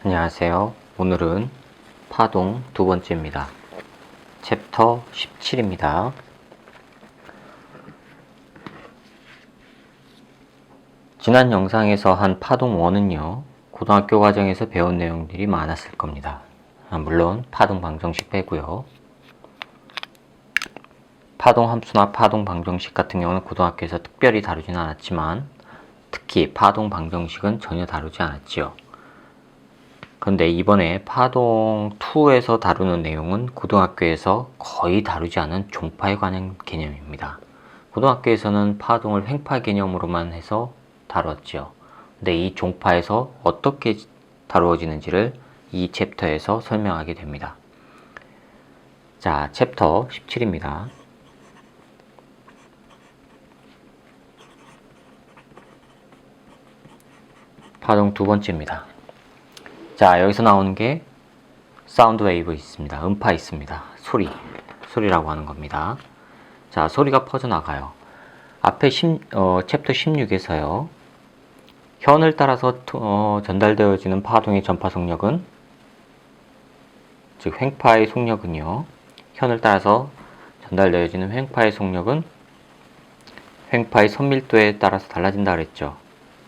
안녕하세요. 오늘은 파동 두 번째입니다. 챕터 17입니다. 지난 영상에서 한 파동 1은요, 고등학교 과정에서 배운 내용들이 많았을 겁니다. 물론 파동 방정식 빼고요. 파동 함수나 파동 방정식 같은 경우는 고등학교에서 특별히 다루지는 않았지만 특히 파동 방정식은 전혀 다루지 않았지요. 그런데 이번에 파동 2에서 다루는 내용은 고등학교에서 거의 다루지 않은 종파에 관한 개념입니다. 고등학교에서는 파동을 횡파 개념으로만 해서 다뤘죠. 근데 이 종파에서 어떻게 다루어지는지를 이 챕터에서 설명하게 됩니다. 자, 챕터 17입니다. 파동 두 번째입니다. 자, 여기서 나오는 게 사운드 웨이브 있습니다. 음파 있습니다. 소리라고 하는 겁니다. 자, 소리가 퍼져나가요. 앞에 챕터 16에서요. 현을 따라서 전달되어지는 파동의 전파 속력은, 즉 횡파의 속력은요. 현을 따라서 전달되어지는 횡파의 속력은 횡파의 선밀도에 따라서 달라진다 그랬죠.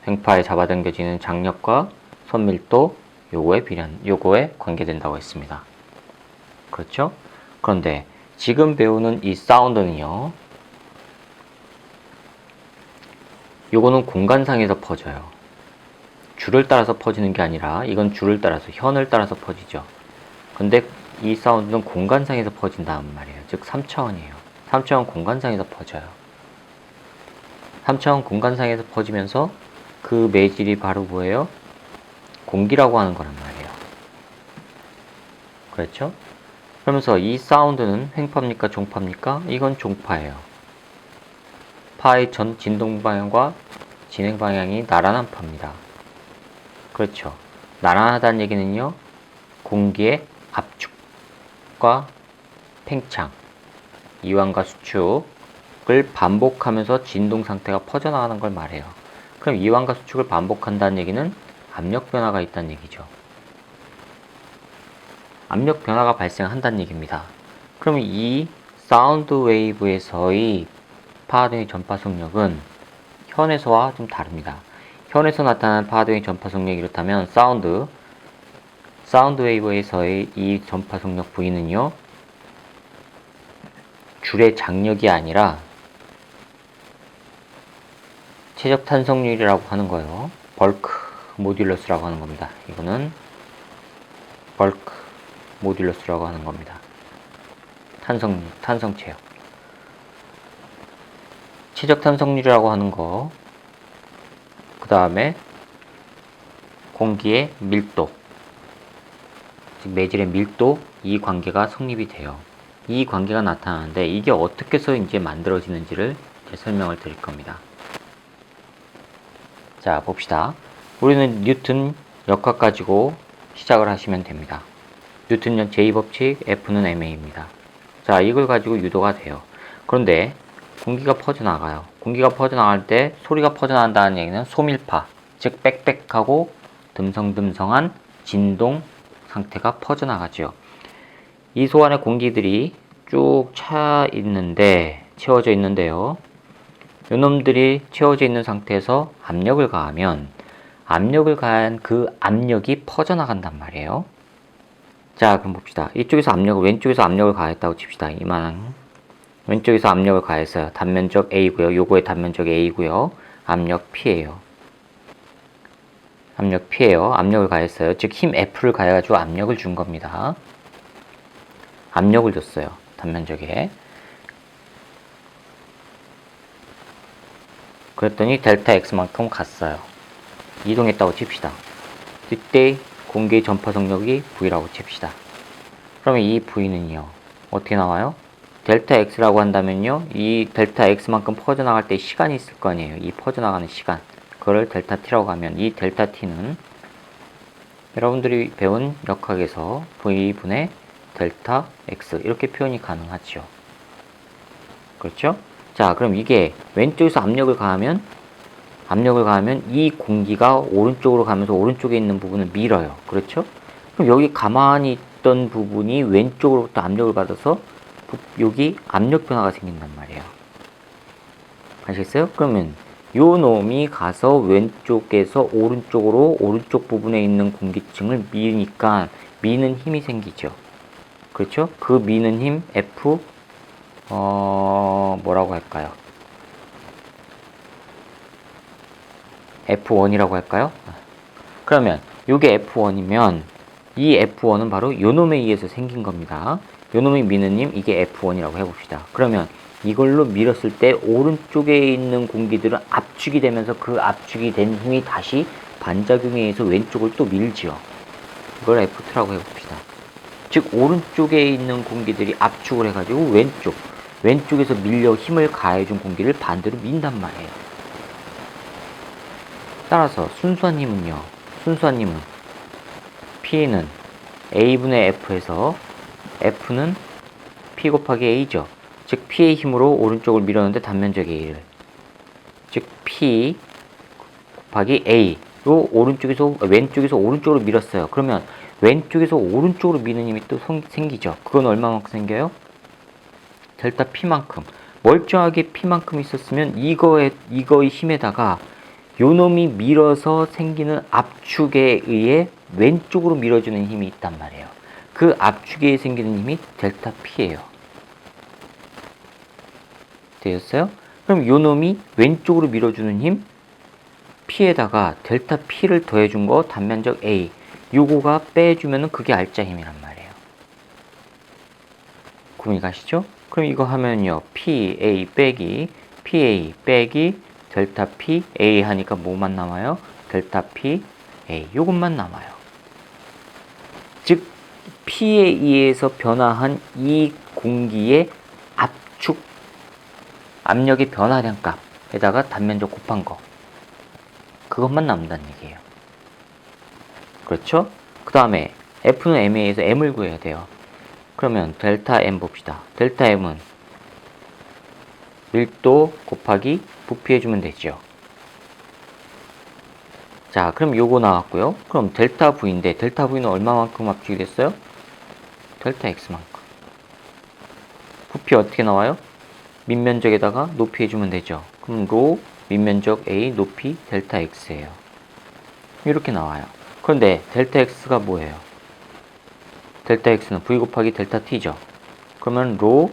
횡파에 잡아당겨지는 장력과 선밀도, 요거에 관계된다고 했습니다. 그렇죠? 그런데 지금 배우는 이 사운드는요, 요거는 공간상에서 퍼져요. 줄을 따라서 퍼지는 게 아니라 이건 줄을 따라서, 현을 따라서 퍼지죠. 근데 이 사운드는 공간상에서 퍼진다는 말이에요. 즉 3차원이에요. 3차원 공간상에서 퍼져요. 3차원 공간상에서 퍼지면서 그 매질이 바로 뭐예요? 공기라고 하는 거란 말이에요. 그렇죠? 그러면서 이 사운드는 횡파입니까? 종파입니까? 이건 종파예요. 파의 전 진동 방향과 진행 방향이 나란한 파입니다. 그렇죠. 나란하다는 얘기는요, 공기의 압축과 팽창, 이완과 수축을 반복하면서 진동 상태가 퍼져나가는 걸 말해요. 그럼 이완과 수축을 반복한다는 얘기는 압력 변화가 있다는 얘기죠. 압력 변화가 발생한다는 얘기입니다. 그럼 이 사운드 웨이브에서의 파동의 전파 속력은 현에서와 좀 다릅니다. 현에서 나타나는 파동의 전파 속력이 이렇다면 사운드 웨이브에서의 이 전파 속력 V는요, 줄의 장력이 아니라 최적 탄성률이라고 하는 거예요. 벌크 모듈러스라고 하는 겁니다. 이거는 벌크 모듈러스라고 하는 겁니다. 탄성체요. 최적 탄성률이라고 하는 거, 그 다음에 공기의 밀도, 즉 매질의 밀도, 이 관계가 성립이 돼요. 이 관계가 나타나는데 이게 어떻게 해서 이제 만들어지는지를 설명을 드릴 겁니다. 자, 봅시다. 우리는 뉴턴 역학 가지고 시작을 하시면 됩니다. 뉴턴 제2법칙, F는 ma입니다. 자, 이걸 가지고 유도가 돼요. 그런데 공기가 퍼져나가요. 공기가 퍼져나갈 때 소리가 퍼져나간다는 얘기는 소밀파, 즉 빽빽하고 듬성듬성한 진동 상태가 퍼져나가죠. 이 소 안에 공기들이 쭉 채워져 있는데요. 요놈들이 채워져 있는 상태에서 압력을 가하면 압력을 가한 그 압력이 퍼져나간단 말이에요. 자, 그럼 봅시다. 왼쪽에서 압력을 가했다고 칩시다. 이만한 왼쪽에서 압력을 가했어요. 단면적 A고요. 요거의 단면적 A고요. 압력 P예요. 압력을 가했어요. 즉 힘 F를 가해가지고 압력을 준 겁니다. 압력을 줬어요. 단면적에. 그랬더니 델타 X만큼 갔어요. 이동했다고 칩시다. 이때 공기의 전파 속력이 V라고 칩시다. 그러면 이 V는요, 어떻게 나와요? 델타 X라고 한다면요, 이 델타 X만큼 퍼져나갈 때 시간이 있을 거 아니에요. 이 퍼져나가는 시간. 그걸 델타 T라고 하면 이 델타 T는 여러분들이 배운 역학에서 V분의 델타 X 이렇게 표현이 가능하죠. 그렇죠? 자, 그럼 이게 왼쪽에서 압력을 가하면 압력을 가하면 이 공기가 오른쪽으로 가면서 오른쪽에 있는 부분을 밀어요. 그렇죠? 그럼 여기 가만히 있던 부분이 왼쪽으로부터 압력을 받아서 여기 압력 변화가 생긴단 말이에요. 아시겠어요? 그러면 요 놈이 가서 왼쪽에서 오른쪽으로 오른쪽 부분에 있는 공기층을 미니까 미는 힘이 생기죠. 그렇죠? 그 미는 힘 F 뭐라고 할까요? F1이라고 할까요? 그러면 요게 F1이면 이 F1은 바로 요 놈에 의해서 생긴 겁니다. 요 놈이 미는 힘 이게 F1이라고 해봅시다. 그러면 이걸로 밀었을 때 오른쪽에 있는 공기들은 압축이 되면서 그 압축이 된 힘이 다시 반작용에 의해서 왼쪽을 또 밀지요. 이걸 F2라고 해봅시다. 즉 오른쪽에 있는 공기들이 압축을 해가지고 왼쪽에서 밀려 힘을 가해준 공기를 반대로 민단 말이에요. 따라서 순수한 힘은 P는 A분의 F에서 F는 P 곱하기 A죠. 즉 P의 힘으로 오른쪽을 밀었는데 단면적 A를, 즉 P 곱하기 A로 왼쪽에서 오른쪽으로 밀었어요. 그러면 왼쪽에서 오른쪽으로 미는 힘이 또 생기죠. 그건 얼마만큼 생겨요? 델타 P만큼. 멀쩡하게 P만큼 있었으면 이거의 힘에다가 요 놈이 밀어서 생기는 압축에 의해 왼쪽으로 밀어주는 힘이 있단 말이에요. 그 압축에 의해 생기는 힘이 델타 P예요. 되었어요? 그럼 요 놈이 왼쪽으로 밀어주는 힘 P에다가 델타 P를 더해준 거 단면적 A, 요거가 빼주면은 그게 알짜 힘이란 말이에요. 구분이 가시죠? 그럼 이거 하면요, PA 빼기 델타 P A 하니까 뭐만 남아요? 델타 P A, 요것만 남아요. 즉 P에 의해서 변화한 이 공기의 압력의 변화량 값에다가 단면적 곱한 거, 그것만 남는다는 얘기예요. 그렇죠? 그 다음에 F는 M에 의해서 M을 구해야 돼요. 그러면 델타 M 봅시다. 델타 M은 밀도 곱하기 부피해주면 되죠. 자, 그럼 요거 나왔고요. 그럼 델타 V인데 델타 V는 얼마만큼 압축이 됐어요? 델타 X만큼. 부피 어떻게 나와요? 밑면적에다가 높이 해주면 되죠. 그럼 로 밑면적 A 높이 델타 X예요. 이렇게 나와요. 그런데 델타 X가 뭐예요? 델타 X는 V 곱하기 델타 T죠. 그러면 로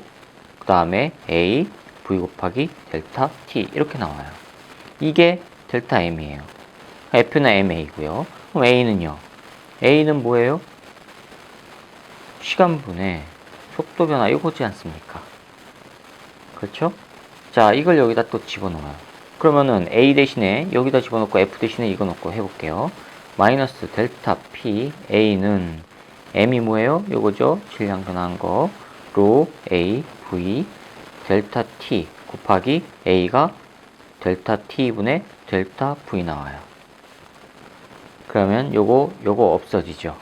그 다음에 A V 곱하기 델타 T 이렇게 나와요. 이게 델타 M이에요. F는 MA고요. 그럼 A는요? A는 뭐예요? 시간분의 속도 변화 이거지 않습니까? 그렇죠? 자, 이걸 여기다 또 집어넣어요. 그러면은 A 대신에 여기다 집어넣고 F 대신에 이거 넣고 해볼게요. 마이너스 델타 P A는 M이 뭐예요? 요거죠? 질량 변화한 거. 로 A V 델타 T 곱하기 A가 델타 T분의 델타 V 나와요. 그러면 요거 없어지죠.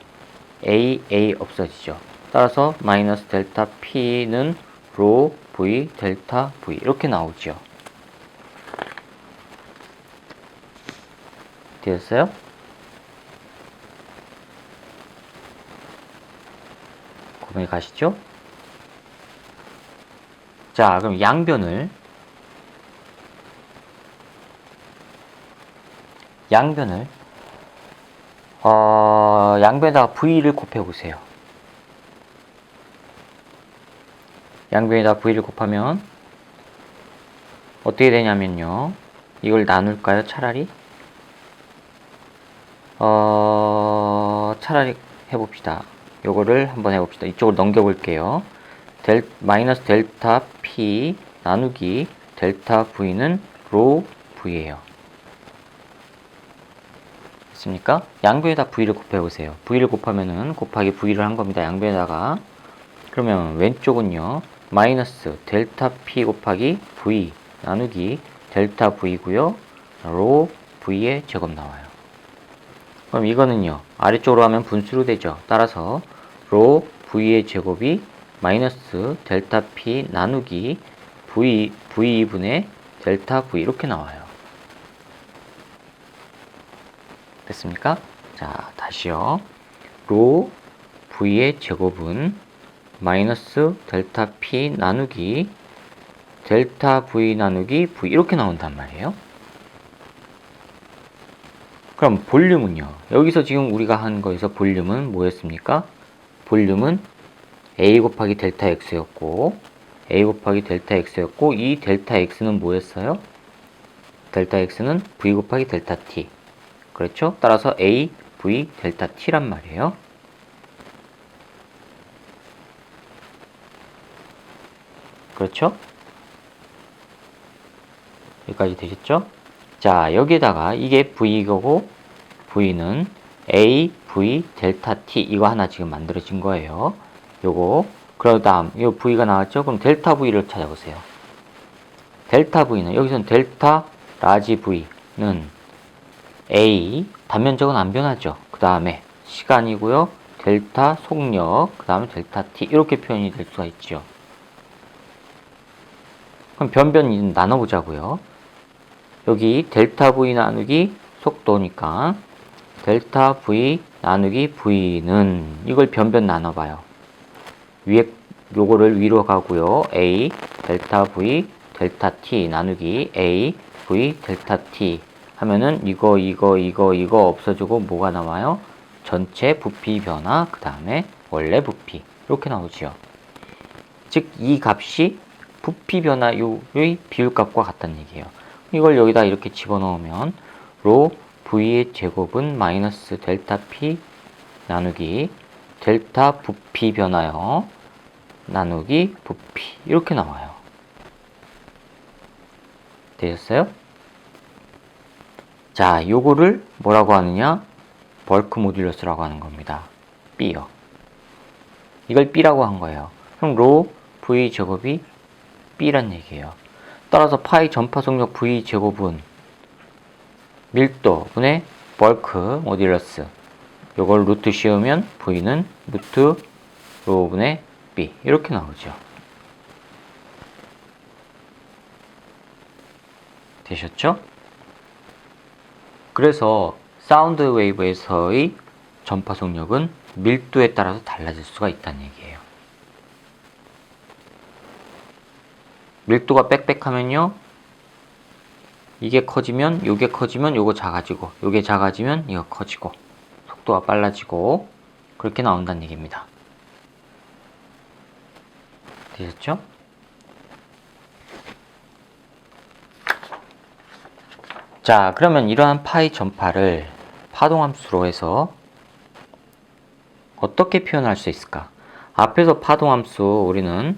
A 없어지죠. 따라서 마이너스 델타 P는 로 V 델타 V 이렇게 나오죠. 되었어요? 구분이 가시죠? 자, 그럼 양변을 양변에다가 V를 곱해보세요. 양변에다 V를 곱하면 어떻게 되냐면요, 이걸 나눌까요? 차라리 해봅시다. 요거를 한번 해봅시다. 이쪽으로 넘겨볼게요. 마이너스 델타 P 나누기 델타 V는 로 V예요. 됐습니까? 양변에다 V를 곱해보세요. V를 곱하면은 곱하기 V를 한 겁니다. 양변에다가. 그러면 왼쪽은요, 마이너스 델타 P 곱하기 V 나누기 델타 V고요. 로 V의 제곱 나와요. 그럼 이거는요, 아래쪽으로 하면 분수로 되죠. 따라서 로 V의 제곱이 마이너스 델타 P 나누기 V분의 델타 V 이렇게 나와요. 됐습니까? 자, 다시요. 로 v의 제곱은 마이너스 델타 p 나누기 델타 v 나누기 v 이렇게 나온단 말이에요. 그럼 볼륨은요? 여기서 지금 우리가 한 거에서 볼륨은 뭐였습니까? 볼륨은 a 곱하기 델타 x였고 a 곱하기 델타 x였고 이 델타 x는 뭐였어요? 델타 x는 v 곱하기 델타 t. 그렇죠? 따라서 a, v, 델타 t란 말이에요. 그렇죠? 여기까지 되셨죠? 자, 여기에다가 이게 v이고 v는 a, v, 델타 t 이거 하나 지금 만들어진 거예요. 요거 그 다음 요 v가 나왔죠? 그럼 델타 v를 찾아보세요. 델타 v는 여기서는 델타 라지 v는 a 단면적은 안 변하죠. 그 다음에 시간이고요. 델타 속력 그 다음에 델타 t 이렇게 표현이 될 수가 있죠. 그럼 변변 나눠보자고요. 여기 델타 v 나누기 속도니까 델타 v 나누기 v는 이걸 변변 나눠봐요. 위에 요거를 위로 가고요. a 델타 v 델타 t 나누기 a v 델타 t 하면은 이거 없어지고 뭐가 나와요? 전체 부피 변화 그 다음에 원래 부피 이렇게 나오지요. 즉 이 값이 부피 변화의 비율값과 같다는 얘기예요. 이걸 여기다 이렇게 집어넣으면 로 v의 제곱은 마이너스 델타 p 나누기 델타 부피 변화요 나누기 부피 이렇게 나와요. 되셨어요? 자, 요거를 뭐라고 하느냐? 벌크 모듈러스라고 하는 겁니다. B요. 이걸 B라고 한 거예요. 그럼 로 V 제곱이 B란 얘기예요. 따라서 파이 전파 속력 V 제곱은 밀도 분의 벌크 모듈러스. 요걸 루트 씌우면 V는 루트 로 분의 B 이렇게 나오죠. 되셨죠? 그래서 사운드 웨이브에서의 전파 속력은 밀도에 따라서 달라질 수가 있다는 얘기예요. 밀도가 빽빽하면요. 이게 커지면 요게 커지면 요거 작아지고 요게 작아지면 이거 커지고 속도가 빨라지고 그렇게 나온다는 얘기입니다. 되셨죠? 자, 그러면 이러한 파이 전파를 파동함수로 해서 어떻게 표현할 수 있을까? 앞에서 파동함수 우리는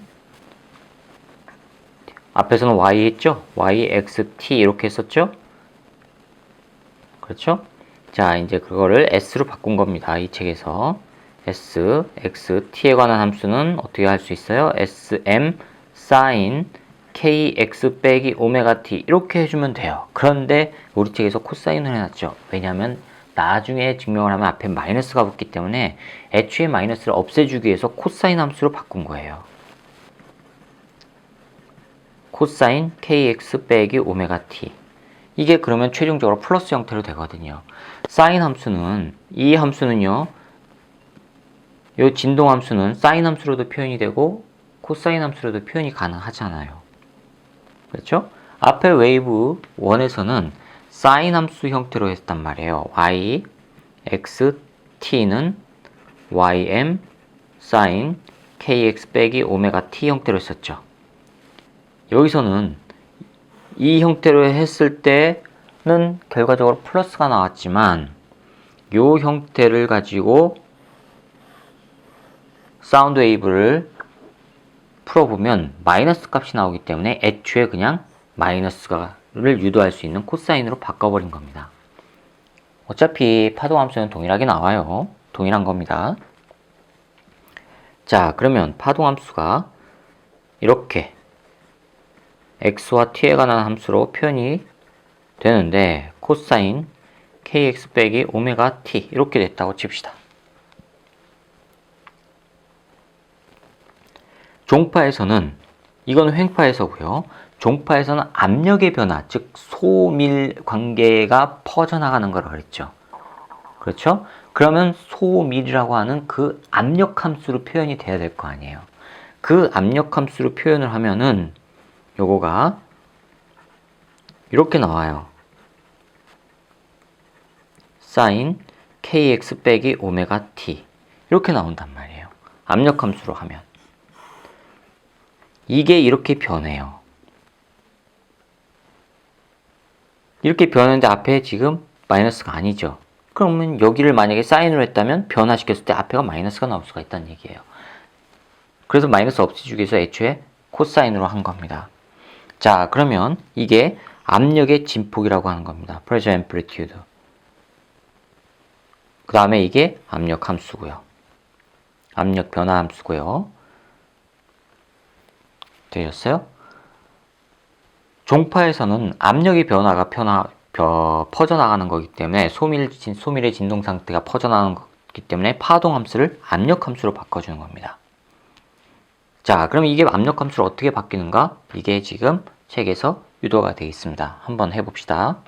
앞에서는 y 했죠? y, x, t 이렇게 했었죠? 그렇죠? 자, 이제 그거를 s로 바꾼 겁니다. 이 책에서 s, x, t에 관한 함수는 어떻게 할 수 있어요? sm sin kx 빼기 오메가 t 이렇게 해주면 돼요. 그런데 우리 책에서 코사인을 해놨죠. 왜냐하면 나중에 증명을 하면 앞에 마이너스가 붙기 때문에 애초에 마이너스를 없애주기 위해서 코사인 함수로 바꾼 거예요. 코사인 kx 빼기 오메가 t 이게 그러면 최종적으로 플러스 형태로 되거든요. 사인 함수는 이 함수는요. 이 진동 함수는 사인 함수로도 표현이 되고 코사인 함수로도 표현이 가능하잖아요. 그렇죠? 앞에 웨이브 1에서는 사인 함수 형태로 했단 말이에요. y, x, t는 ym sin kx 빼기 오메가 t 형태로 했었죠. 여기서는 이 형태로 했을 때는 결과적으로 플러스가 나왔지만 이 형태를 가지고 사운드 웨이브를 풀어보면 마이너스 값이 나오기 때문에 애초에 그냥 마이너스를 유도할 수 있는 코사인으로 바꿔버린 겁니다. 어차피 파동함수는 동일하게 나와요. 동일한 겁니다. 자, 그러면 파동함수가 이렇게 x와 t에 관한 함수로 표현이 되는데 코사인 kx 빼기 오메가 t 이렇게 됐다고 칩시다. 종파에서는 이건 횡파에서고요. 종파에서는 압력의 변화, 즉 소밀 관계가 퍼져나가는 거라고 그랬죠. 그렇죠? 그러면 소밀이라고 하는 그 압력 함수로 표현이 돼야 될 거 아니에요. 그 압력 함수로 표현을 하면은 요거가 이렇게 나와요. sin kx 빼기 오메가 t 이렇게 나온단 말이에요. 압력 함수로 하면 이게 이렇게 변해요. 이렇게 변하는데 앞에 지금 마이너스가 아니죠. 그러면 여기를 만약에 사인으로 했다면 변화시켰을 때 앞에가 마이너스가 나올 수가 있다는 얘기예요. 그래서 마이너스 없애주기 위해서 애초에 코사인으로 한 겁니다. 자, 그러면 이게 압력의 진폭이라고 하는 겁니다. pressure amplitude. 그 다음에 이게 압력 함수고요. 압력 변화 함수고요. 되셨어요? 종파에서는 압력의 변화가 퍼져나가는 거기 때문에 소밀의 진동 상태가 퍼져나가는 거기 때문에 파동 함수를 압력 함수로 바꿔주는 겁니다. 자, 그럼 이게 압력 함수로 어떻게 바뀌는가? 이게 지금 책에서 유도가 되어 있습니다. 한번 해봅시다.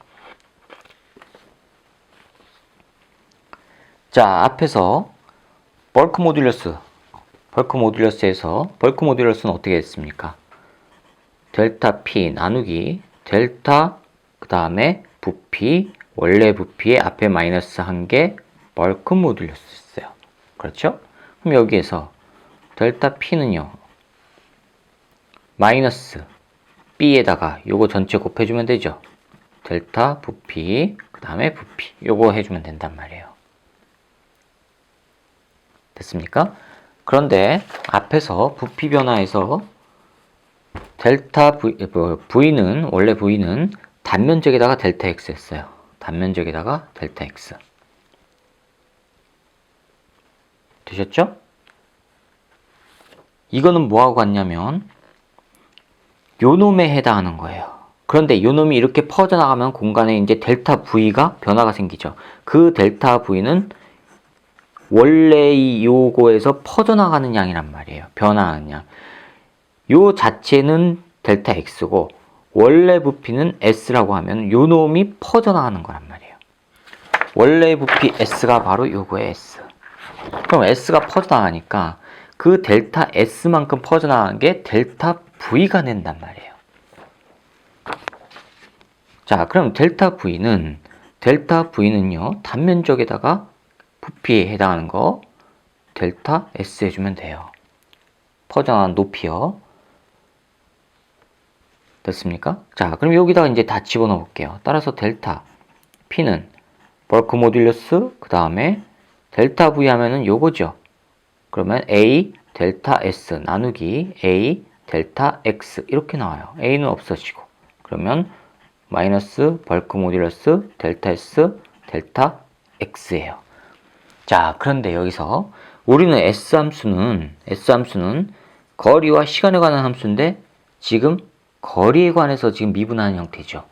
자, 앞에서 벌크 모듈러스에서 벌크 모듈러스는 어떻게 됐습니까? 델타 P 나누기 델타 그 다음에 부피 원래 부피의 앞에 마이너스 한 개 벌크 모듈러스였어요. 그렇죠? 그럼 여기에서 델타 P는요 마이너스 B에다가 요거 전체 곱해주면 되죠. 델타 부피 그 다음에 부피 요거 해주면 된단 말이에요. 됐습니까? 그런데 앞에서 부피 변화에서 델타 V는 원래 V는 단면적에다가 델타 X 했어요. 단면적에다가 델타 X. 되셨죠? 이거는 뭐하고 같냐면 요놈에 해당하는 거예요. 그런데 요놈이 이렇게 퍼져나가면 공간에 이제 델타 V가 변화가 생기죠. 그 델타 V는 원래 이 요거에서 퍼져나가는 양이란 말이에요. 변화하는 양. 요 자체는 델타 X고 원래 부피는 S라고 하면 요 놈이 퍼져나가는 거란 말이에요. 원래 부피 S가 바로 요거의 S. 그럼 S가 퍼져나가니까 그 델타 S만큼 퍼져나가는 게 델타 V가 된단 말이에요. 자, 그럼 델타 V는요 단면적에다가 부피에 해당하는 거 델타 S 해주면 돼요. 퍼져나가는 높이요. 됐습니까? 자, 그럼 여기다가 이제 다 집어넣어 볼게요. 따라서 델타 P는 벌크 모듈러스 그 다음에 델타 V 하면은 요거죠. 그러면 A 델타 S 나누기 A 델타 X 이렇게 나와요. A는 없어지고 그러면 마이너스 벌크 모듈러스 델타 S 델타 X예요. 자, 그런데 여기서 우리는 S 함수는 거리와 시간에 관한 함수인데 지금 거리에 관해서 지금 미분하는 형태죠.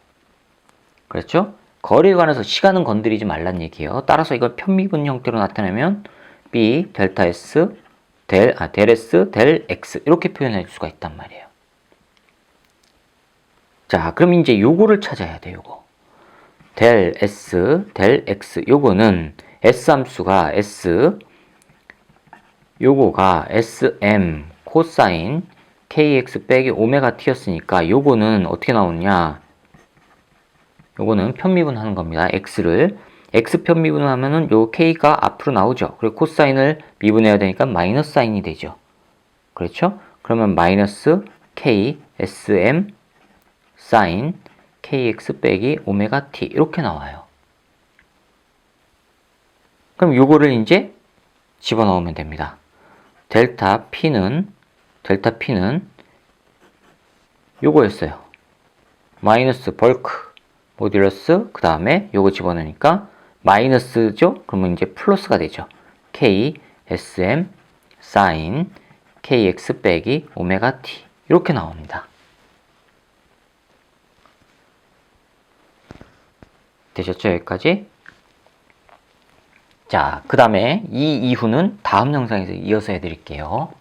그렇죠? 거리에 관해서 시간은 건드리지 말란 얘기예요. 따라서 이걸 편미분 형태로 나타내면 B 델타 S 델 S 델 X 이렇게 표현할 수가 있단 말이에요. 자, 그럼 이제 요거를 찾아야 돼요. 요거 델 S 델 X 요거는 S 함수가 요거가 SM 코사인 KX 빼기 오메가 T였으니까 요거는 어떻게 나오느냐? 요거는 편미분하는 겁니다. X 편미분을 하면은 요 K가 앞으로 나오죠. 그리고 코사인을 미분해야 되니까 마이너스 사인이 되죠. 그렇죠? 그러면 마이너스 K SM 사인 KX 빼기 오메가 T 이렇게 나와요. 그럼 요거를 이제 집어넣으면 됩니다. 델타 P는 요거였어요. 마이너스 벌크 모듈러스 그 다음에 요거 집어넣으니까 마이너스죠? 그러면 이제 플러스가 되죠. K SM 사인 KX 빼기 오메가 T 이렇게 나옵니다. 되셨죠? 여기까지? 자, 그 다음에 이 이후는 다음 영상에서 이어서 해드릴게요.